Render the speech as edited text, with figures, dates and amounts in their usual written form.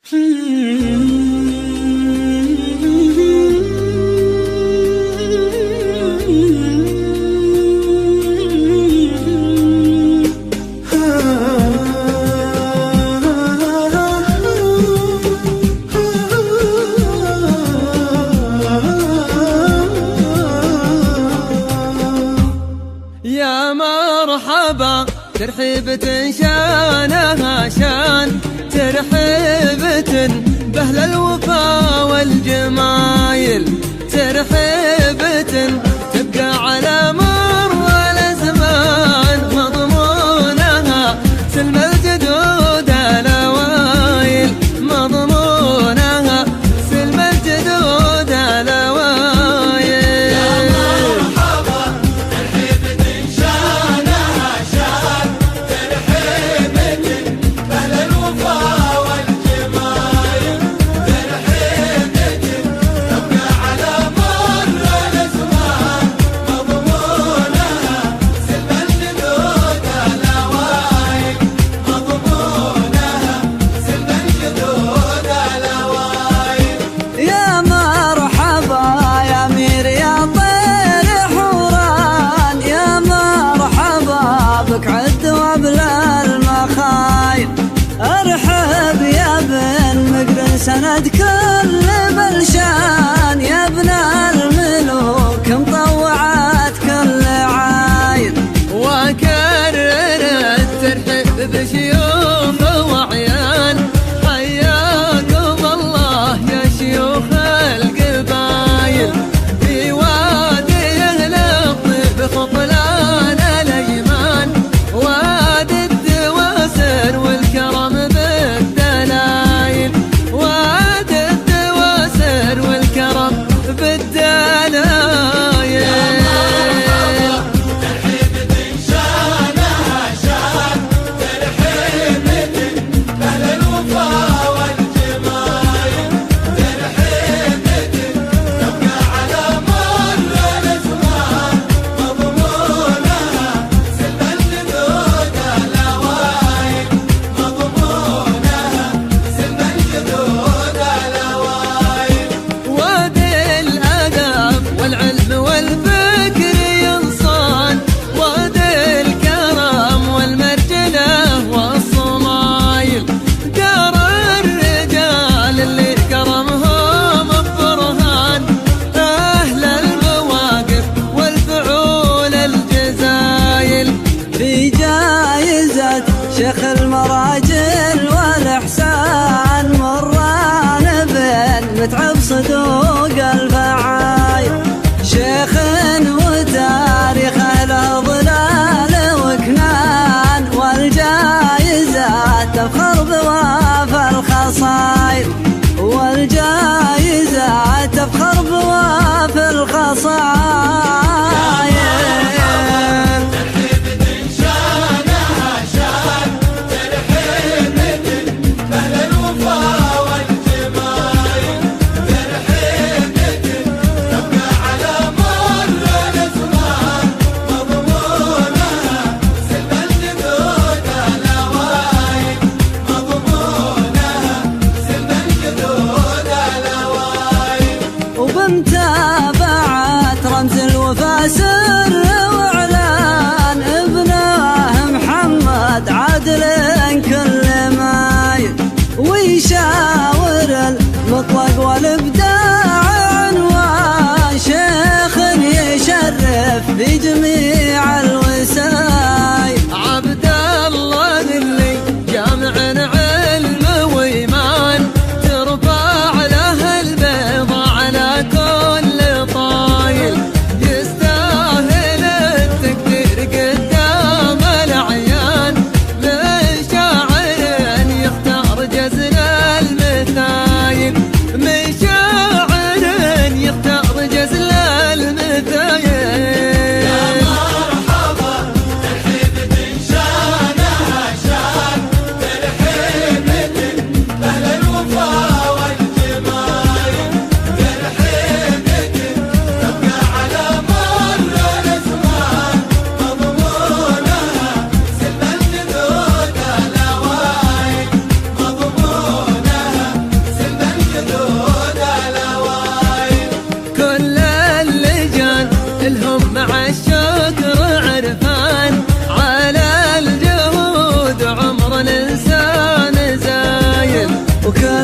يا مرحبا ترحيبة شانها شان ترحيبة بأهل الوفا والجمايل، ترحيبة تبقى على مر الأزمان مضمونها سلم الجدود الأوايل، مضمونها سلم الجدود الأوايل. ارحب يا بن مقرن سند كل بلشان، يا ابن الملوك مطوعات كل عايل، وكرر الترحيب بشيوخ وعيان. حياكم الله يا شيوخ القبايل، في وادي اهل الطيب خطلان الايمان، وادي الدواسر والكرم بالدلايل، وادي الدواسر والكرم بالدلايل. شيخ المراجل والإحسان مران بن متعب صدوق الفعايل، شيخ وتاريخه له ظلال وكنان، والجايزات تفخر بوافى الخصايل، والجايزات تفخر بوافى الخصايل. وبمتابعة رمز الوفا سر واعلان ابنه محمد عادل كل مايل، ويشاور المطلق والابداع عنوان، شيخ يشرف في جميع الوسايل. عبد الله اللي جامع علم وايمان، ترفع له البيضة على كل طايل، يستاهل التقدير قدام الأعيان، من شاعر يختار جزل المثايل، من شاعر يختار جزل المثايل. يا مرحبا وكل